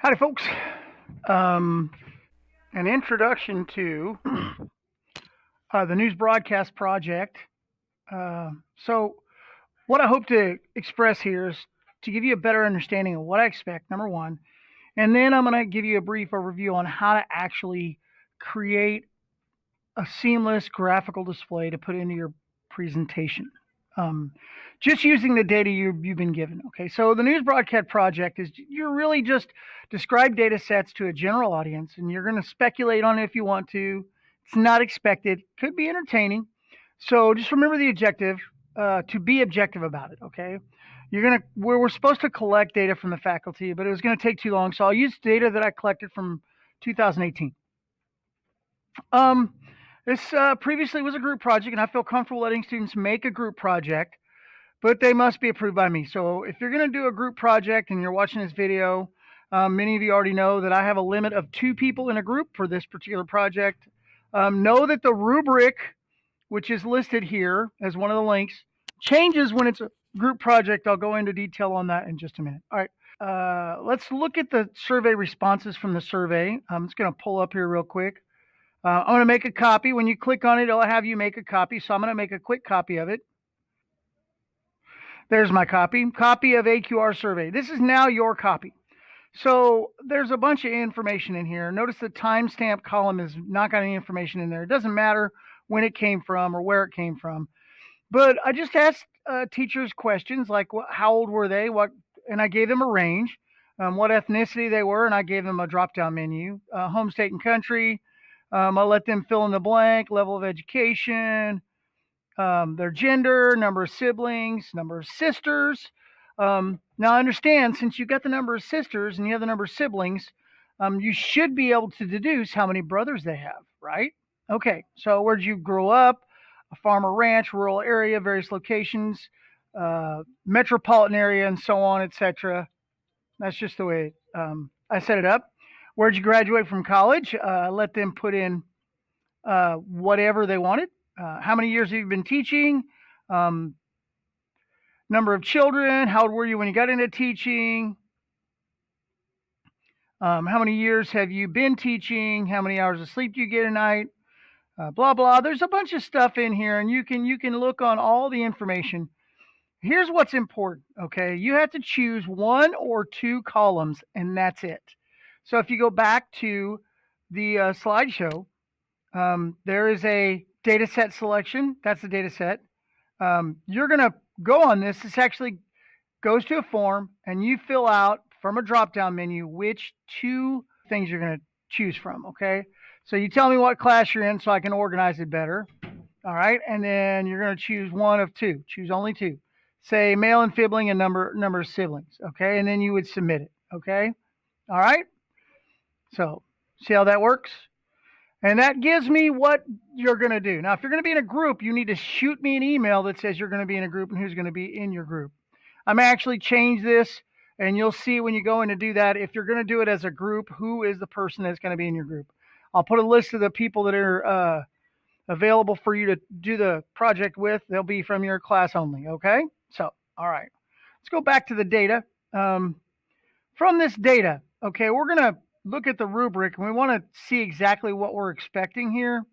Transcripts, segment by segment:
Howdy, folks. Um, an introduction to the news broadcast project. So, what I hope to express here is to give you a better understanding of what I expect, number one, and then I'm going to give you a brief overview on how to actually create a seamless graphical display to put into your presentation. Um, just using the data you've been given. Okay, so the news broadcast project is you're really just describe data sets to a general audience, and you're going to speculate on it if you want to. It's not expected. Could be entertaining. So just remember the objective to be objective about it. Okay, we're supposed to collect data from the faculty, but it was going to take too long, so I'll use data that I collected from 2018. Um, this previously was a group project, and I feel comfortable letting students make a group project, but they must be approved by me. So if you're going to do a group project and you're watching this video, many of you already know that I have a limit of 2 people in a group for this particular project. Know that the rubric, which is listed here as one of the links, changes when it's a group project. I'll go into detail on that in just a minute. All right. Let's look at the survey responses from the survey. I'm just going to pull up here real quick. I'm going to make a copy. When you click on it, it'll have you make a copy. So I'm going to make a quick copy of it. There's my copy. Copy of AQR survey. This is now your copy. So there's a bunch of information in here. Notice the timestamp column is not got any information in there. It doesn't matter when it came from or where it came from. But I just asked teachers questions like how old were they, and I gave them a range, what ethnicity they were, and I gave them a drop-down menu, home state and country. I let them fill in the blank, level of education, their gender, number of siblings, number of sisters. Now, understand, since you got the number of sisters and you have the number of siblings, you should be able to deduce how many brothers they have, right? Okay, so where'd you grow up? A farm or ranch, rural area, various locations, metropolitan area, and so on, etc. That's just the way I set it up. Where'd you graduate from college? Let them put in whatever they wanted. How many years have you been teaching? Um, number of children. How old were you when you got into teaching? How many years have you been teaching? How many hours of sleep do you get a night? Blah blah. There's a bunch of stuff in here, and you can look on all the information. Here's what's important. Okay, you have to choose 1 or 2 columns, and that's it. So if you go back to the slideshow, there is a data set selection. That's the data set. You're going to go on this. This actually goes to a form, and you fill out from a drop-down menu which 2 things you're going to choose from, okay? So you tell me what class you're in so I can organize it better, all right? And then you're going to choose 1 of 2. Choose only 2. Say male and sibling and number of siblings, okay? And then you would submit it, okay? All right? So see how that works? And that gives me what you're going to do. Now, if you're going to be in a group, you need to shoot me an email that says you're going to be in a group and who's going to be in your group. I'm actually change this, and you'll see when you go in to do that, if you're going to do it as a group, who is the person that's going to be in your group. I'll put a list of the people that are available for you to do the project with. They'll be from your class only, okay? So, all right. Let's go back to the data. From this data, okay, we're going to look at the rubric, and we want to see exactly what we're expecting here.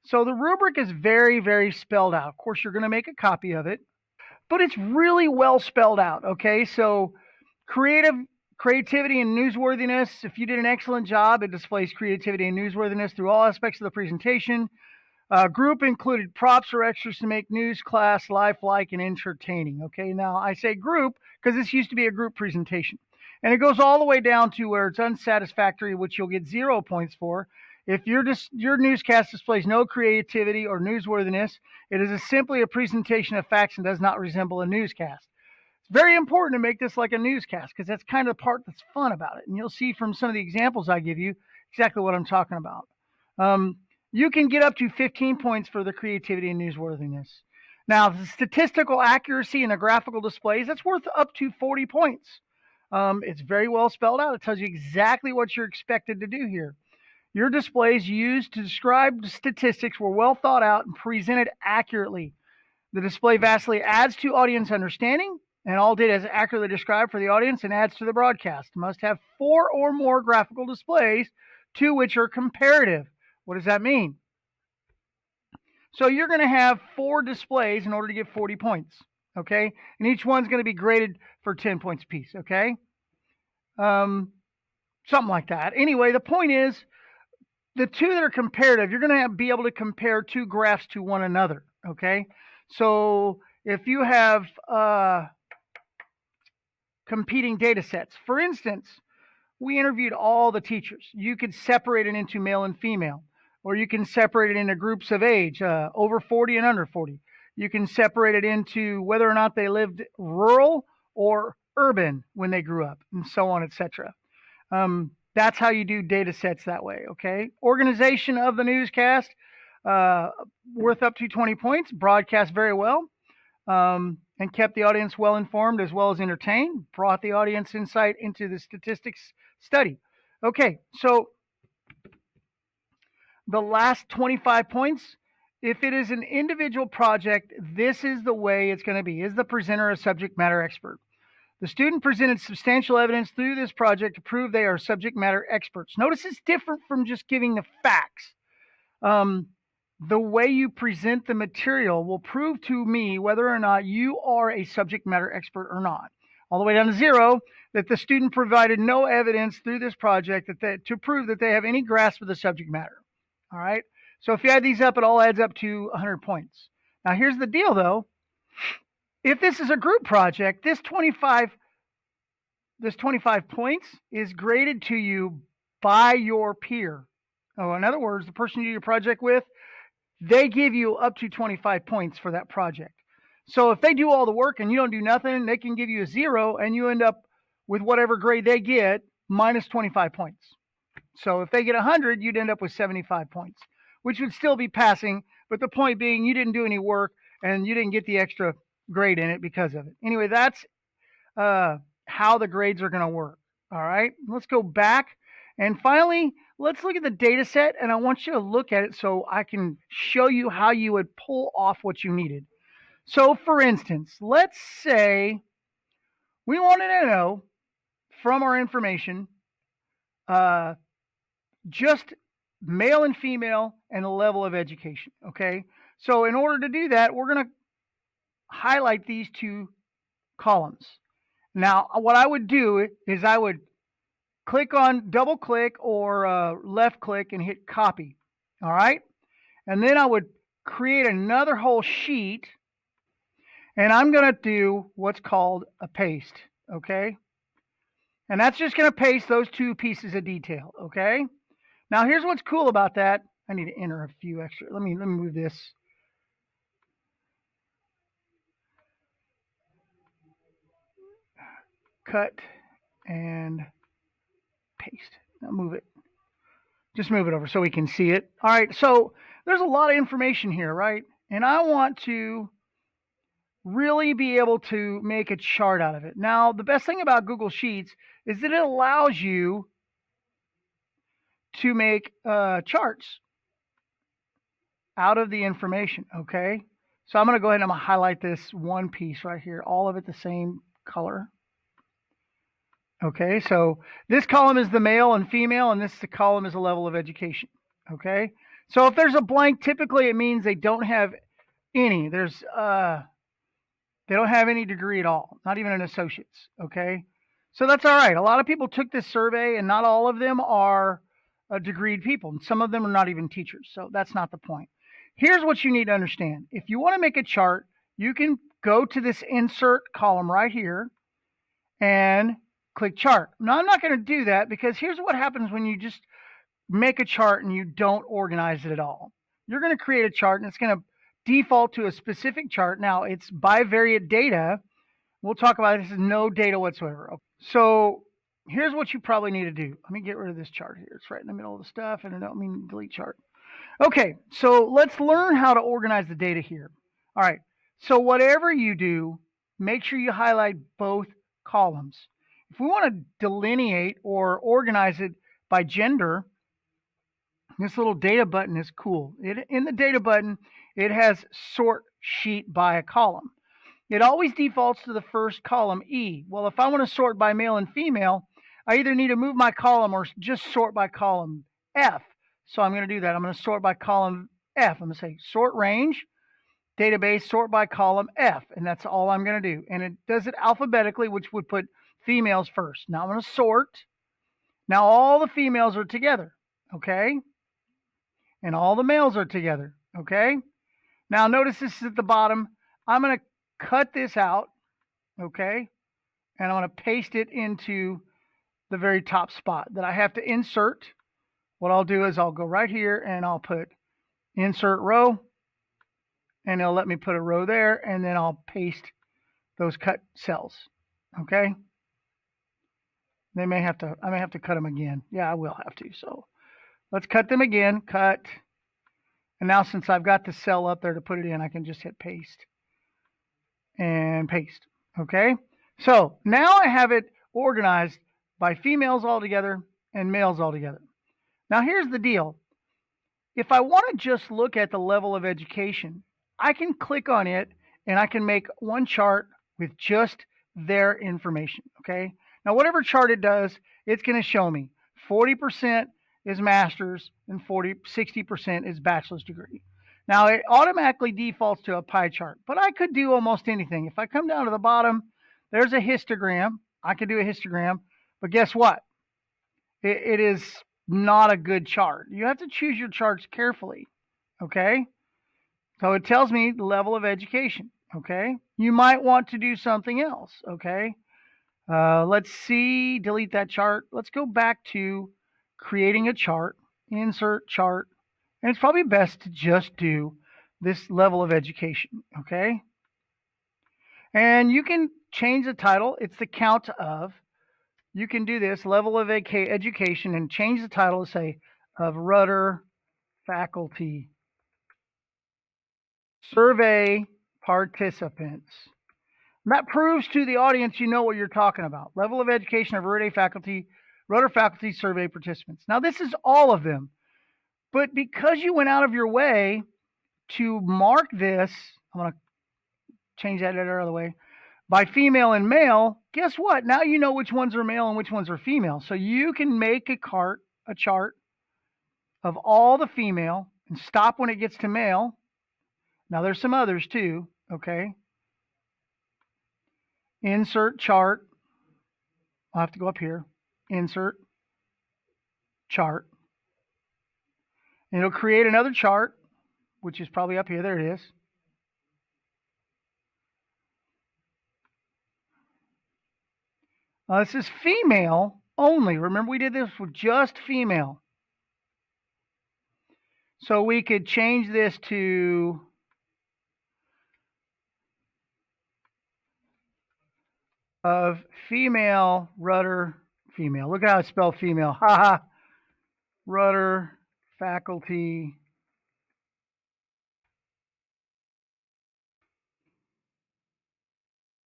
So the rubric is very, very spelled out. Of course, you're going to make a copy of it, but it's really well spelled out, okay? So creativity and newsworthiness, if you did an excellent job, it displays creativity and newsworthiness through all aspects of the presentation. Group included props or extras to make news class lifelike and entertaining, okay? Now, I say group because this used to be a group presentation. And it goes all the way down to where it's unsatisfactory, which you'll get 0 points for. If your newscast displays no creativity or newsworthiness, it is simply a presentation of facts and does not resemble a newscast. It's very important to make this like a newscast because that's kind of the part that's fun about it. And you'll see from some of the examples I give you exactly what I'm talking about. You can get up to 15 points for the creativity and newsworthiness. Now, the statistical accuracy and the graphical displays, that's worth up to 40 points. It's very well spelled out. It tells you exactly what you're expected to do here. Your displays used to describe statistics were well thought out and presented accurately. The display vastly adds to audience understanding and all data is accurately described for the audience and adds to the broadcast. Must have 4 or more graphical displays, 2 which are comparative. What does that mean? So you're going to have 4 displays in order to get 40 points, okay? And each one's going to be graded for 10 points apiece, okay? Something like that. Anyway, the point is, the 2 that are comparative, you're going to be able to compare 2 graphs to one another, okay? So if you have competing data sets, for instance, we interviewed all the teachers. You could separate it into male and female, or you can separate it into groups of age, over 40 and under 40. You can separate it into whether or not they lived rural or urban when they grew up, and so on, etc. That's how you do data sets that way, okay? Organization of the newscast, worth up to 20 points, broadcast very well, and kept the audience well informed as well as entertained, brought the audience insight into the statistics study. Okay, so the last 25 points, if it is an individual project, this is the way it's going to be. Is the presenter a subject matter expert? The student presented substantial evidence through this project to prove they are subject matter experts. Notice it's different from just giving the facts. The way you present the material will prove to me whether or not you are a subject matter expert or not. All the way down to 0, that the student provided no evidence through this project to prove that they have any grasp of the subject matter. All right. So if you add these up, it all adds up to 100 points. Now here's the deal though. If this is a group project, this 25 points is graded to you by your peer. Oh, in other words, the person you do your project with, they give you up to 25 points for that project. So if they do all the work and you don't do nothing, they can give you a 0 and you end up with whatever grade they get minus 25 points. So if they get 100, you'd end up with 75 points, which would still be passing. But the point being, you didn't do any work and you didn't get the extra grade in it because of it. Anyway, that's how the grades are going to work. All right, let's go back. And finally, let's look at the data set, and I want you to look at it so I can show you how you would pull off what you needed. So for instance, let's say we wanted to know from our information just male and female and the level of education, okay? So in order to do that, we're going to highlight these 2 columns. Now, what I would do is I would double click or left click and hit copy. All right. And then I would create another whole sheet and I'm going to do what's called a paste. Okay. And that's just going to paste those 2 pieces of detail. Okay. Now here's what's cool about that. I need to enter a few extra. Let me move this. Cut and paste. Now move it. Just move it over so we can see it. All right, so there's a lot of information here, right? And I want to really be able to make a chart out of it. Now, the best thing about Google Sheets is that it allows you to make charts out of the information, okay? So I'm going to go ahead and I'm going to highlight this one piece right here, all of it the same color. Okay, so this column is the male and female, and this column is the level of education. Okay, so if there's a blank, typically it means they don't have any. They don't have any degree at all, not even an associate's. Okay, so that's all right. A lot of people took this survey, and not all of them are degreed people, and some of them are not even teachers. So that's not the point. Here's what you need to understand: if you want to make a chart, you can go to this insert column right here, and click chart. Now, I'm not going to do that because here's what happens when you just make a chart and you don't organize it at all. You're going to create a chart and it's going to default to a specific chart. Now, it's bivariate data. We'll talk about this as no data whatsoever. So here's what you probably need to do. Let me get rid of this chart here. It's right in the middle of the stuff and I don't mean delete chart. Okay, so let's learn how to organize the data here. All right, so whatever you do, make sure you highlight both columns. If we want to delineate or organize it by gender, this little data button is cool. In the data button, it has sort sheet by a column. it always defaults to the first column, E. Well, if I want to sort by male and female, I either need to move my column or just sort by column, F. So I'm going to do that. I'm going to sort by column F. I'm going to say sort range, database, sort by column F, and that's all I'm going to do. And it does it alphabetically, which would put females first. Now I'm going to sort. Now all the females are together, okay? And all the males are together, okay? Now notice this is at the bottom. I'm going to cut this out, okay? And I'm going to paste it into the very top spot that I have to insert. What I'll do is I'll go right here and I'll put insert row, and it'll let me put a row there, and then I'll paste those cut cells, okay? I may have to cut them again. Yeah, I will have to. So let's cut them again, cut. And now since I've got the cell up there to put it in, I can just hit paste and paste, okay? So now I have it organized by females all together and males all together. Now here's the deal. If I want to just look at the level of education, I can click on it and I can make one chart with just their information, okay? Now whatever chart it does, it's going to show me 40% is master's and 60% is bachelor's degree. Now it automatically defaults to a pie chart, but I could do almost anything. If I come down to the bottom, there's a histogram. I could do a histogram, but guess what? It is not a good chart. You have to choose your charts carefully, okay? So it tells me the level of education, okay? You might want to do something else, okay? Let's see, delete that chart. Let's go back to creating a chart, insert chart, and it's probably best to just do this level of education, okay? And you can change the title. It's the count of. You can do this level of education and change the title to say of Rudder faculty survey participants. And that proves to the audience you know what you're talking about. Level of education of Rudder faculty survey participants. Now this is all of them, but because you went out of your way to mark this, I'm going to change that out of the way, by female and male, guess what? Now you know which ones are male and which ones are female. So you can make a chart of all the female and stop when it gets to male. Now there's some others too, okay? Insert chart. I'll have to go up here. Insert chart. And it'll create another chart, which is probably up here. There it is. This is female only. Remember, we did this with just female. So we could change this to of female Rudder female. Look how I spell female. Haha. Rudder faculty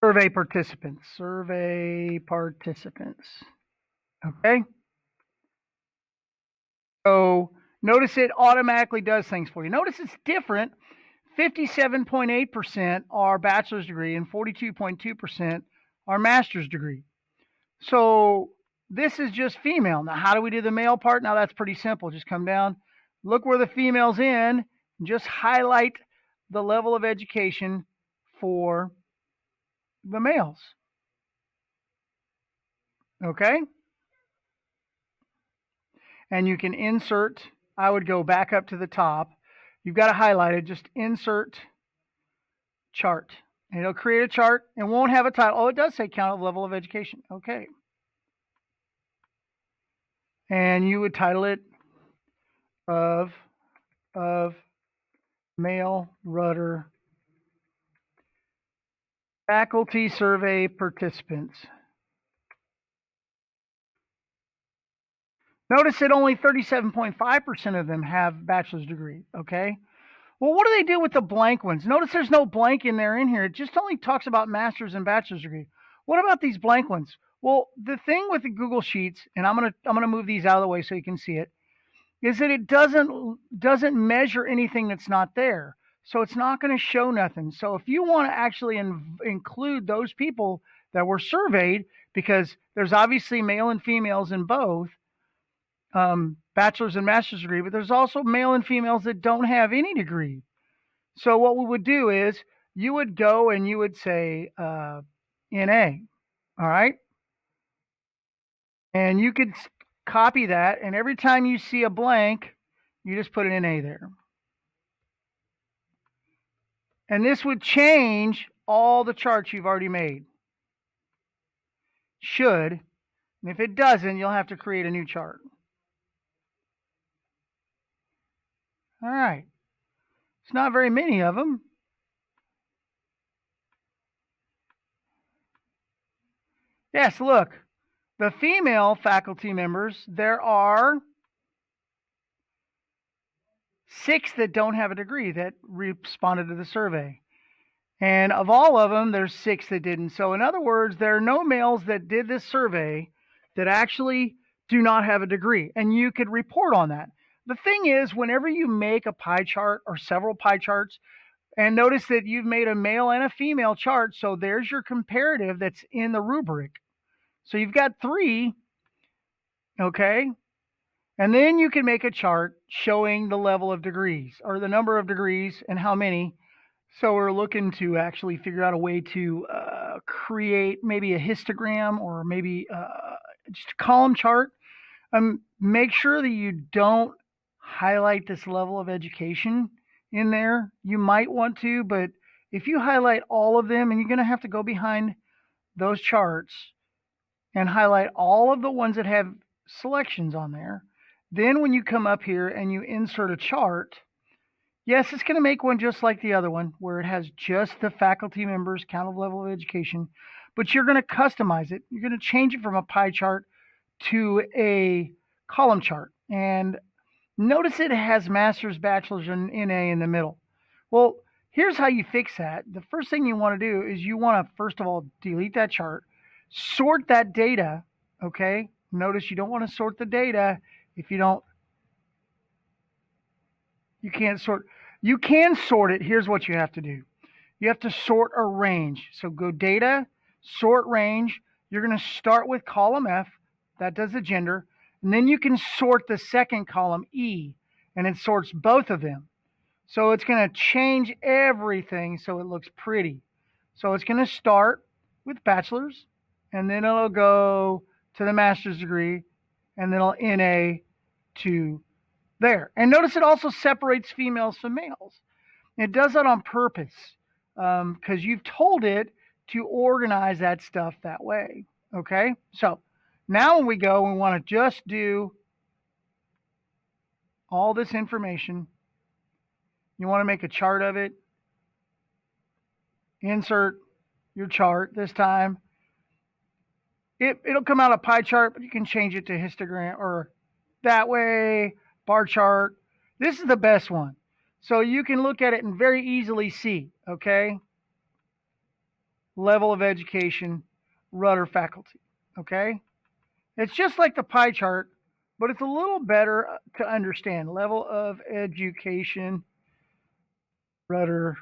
survey participants. Survey participants. Okay. So notice it automatically does things for you. Notice it's different. 57.8% are bachelor's degree and 42.2% are master's degree. So this is just female. Now, how do we do the male part? Now, that's pretty simple. Just come down, look where the female's in, and just highlight the level of education for the males. Okay? And you can insert, I would go back up to the top. You've got to highlight it. Just insert chart. And it'll create a chart and won't have a title. Oh, it does say count of level of education. Okay. And you would title it of male Rudder faculty survey participants. Notice that only 37.5% of them have bachelor's degree, okay? Well, what do they do with the blank ones? Notice there's no blank in here. It just only talks about master's and bachelor's degree. What about these blank ones? Well, the thing with the Google Sheets, and I'm gonna move these out of the way so you can see it, is that it doesn't measure anything that's not there. So it's not going to show nothing. So if you want to actually include those people that were surveyed, because there's obviously male and females in both, bachelor's and master's degree, but there's also male and females that don't have any degree. So what we would do is you would go and you would say NA, all right? And you could copy that, and every time you see a blank, you just put an NA there. And this would change all the charts you've already made. Should. And if it doesn't, you'll have to create a new chart. All right. It's not very many of them. Yes, look. The female faculty members, there are 6 that don't have a degree that responded to the survey. And of all of them, there's 6 that didn't. So in other words, there are no males that did this survey that actually do not have a degree. And you could report on that. The thing is, whenever you make a pie chart or several pie charts, and notice that you've made a male and a female chart, so there's your comparative that's in the rubric. So you've got 3, okay? And then you can make a chart showing the level of degrees or the number of degrees and how many. So we're looking to actually figure out a way to create maybe a histogram or maybe just a column chart. Make sure that you don't highlight this level of education in there. You might want to, but if you highlight all of them, and you're going to have to go behind those charts and highlight all of the ones that have selections on there, then when you come up here and you insert a chart, yes, it's going to make one just like the other one where it has just the faculty members, count of level of education, but you're going to customize it. You're going to change it from a pie chart to a column chart. And notice it has master's, bachelor's, and NA in the middle. Well, here's how you fix that. The first thing you want to do is you want to, first of all, delete that chart, sort that data, okay? Notice you don't want to sort the data if you don't, you can't sort. You can sort it. Here's what you have to do. You have to sort a range. So go data, sort range. You're going to start with column F. That does the gender. And then you can sort the second column E, and it sorts both of them. So it's going to change everything so it looks pretty. So it's going to start with bachelor's, and then it'll go to the master's degree, and then it'll NA to there. And notice it also separates females from males. It does that on purpose because you've told it to organize that stuff that way. Okay, so now when we go, we want to just do all this information. You want to make a chart of it. Insert your chart this time. It'll come out a pie chart, but you can change it to histogram or that way, bar chart. This is the best one. So you can look at it and very easily see, okay? Level of education, rudder faculty, okay? It's just like the pie chart, but it's a little better to understand. Level of education, rudder.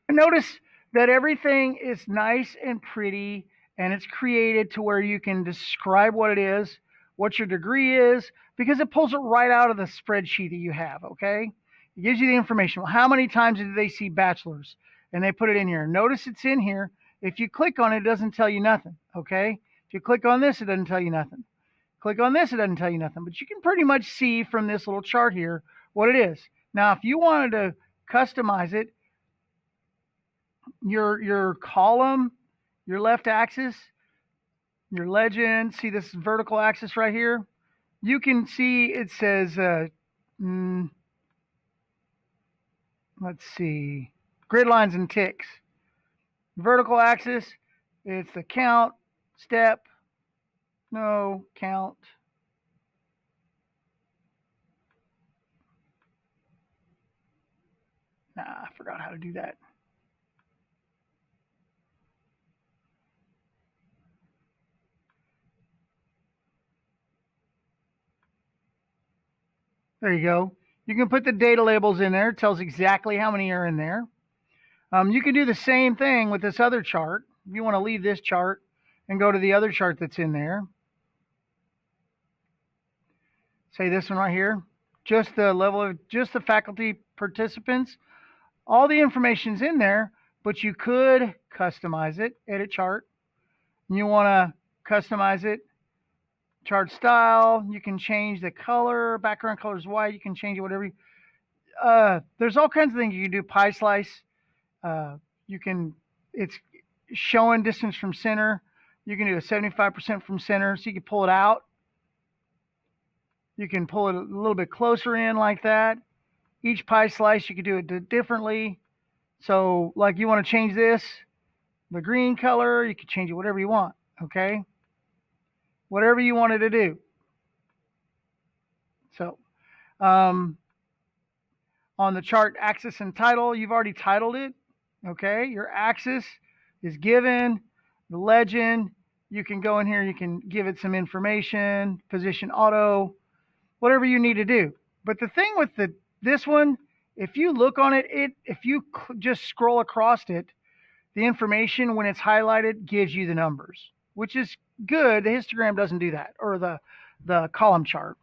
And notice that everything is nice and pretty, and it's created to where you can describe what it is, what your degree is, because it pulls it right out of the spreadsheet that you have, okay? It gives you the information. Well, how many times did they see bachelor's? And they put it in here. Notice it's in here. If you click on it, it doesn't tell you nothing, okay? If you click on this, it doesn't tell you nothing. Click on this, it doesn't tell you nothing. But you can pretty much see from this little chart here what it is. Now, if you wanted to customize it, your column, your left axis, your legend, see this vertical axis right here? You can see it says, let's see, grid lines and ticks. Vertical axis, it's the count, step, no, count. Nah, I forgot how to do that. There you go. You can put the data labels in there. It tells exactly how many are in there. You can do the same thing with this other chart. If you want to leave this chart and go to the other chart that's in there, say this one right here, just the level of just the faculty participants. All the information's in there, but you could customize it, edit chart. You want to customize it, chart style. You can change the color, background color is white. You can change it whatever. There's all kinds of things you can do. Pie slice. You can. It's showing distance from center. You can do a 75% from center, so you can pull it out. You can pull it a little bit closer in like that. Each pie slice, you can do it differently. So, like you want to change this, the green color, you can change it whatever you want, okay? Whatever you wanted to do. So, on the chart axis and title, you've already titled it, okay? Your axis is given, the legend, you can go in here, you can give it some information, position auto, whatever you need to do. But the thing with this one, if you look on it, if you just scroll across it, the information when it's highlighted gives you the numbers, which is good. The histogram doesn't do that, or the column chart.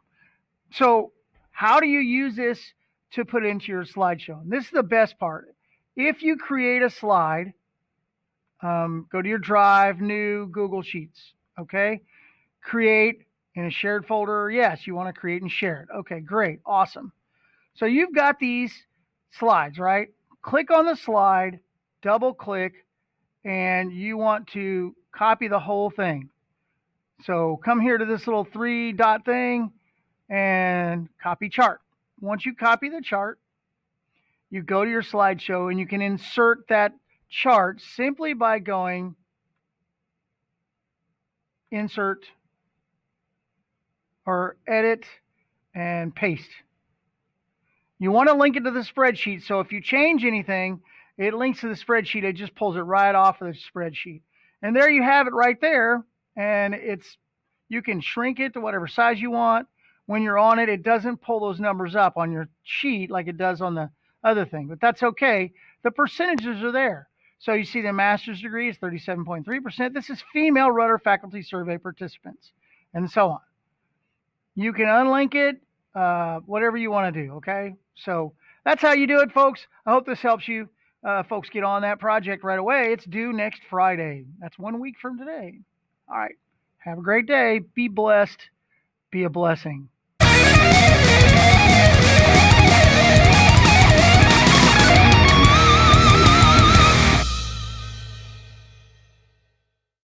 So how do you use this to put into your slideshow? And this is the best part. If you create a slide, go to your Drive, New, Google Sheets, okay? Create in a shared folder. Yes, you want to create and share it. Okay, great, awesome. So you've got these slides, right? Click on the slide, double click, and you want to copy the whole thing. So come here to this little 3-dot thing and copy chart. Once you copy the chart, you go to your slideshow and you can insert that chart simply by going insert or edit and paste. You want to link it to the spreadsheet, so if you change anything, it links to the spreadsheet. It just pulls it right off of the spreadsheet. And there you have it right there, and you can shrink it to whatever size you want. When you're on it, it doesn't pull those numbers up on your sheet like it does on the other thing, but that's okay. The percentages are there. So you see the master's degree is 37.3%. This is female rudder faculty survey participants, and so on. You can unlink it, whatever you want to do, okay? So that's how you do it, folks. I hope this helps you. Folks, get on that project right away. It's due next Friday. That's 1 week from today. All right. Have a great day. Be blessed. Be a blessing.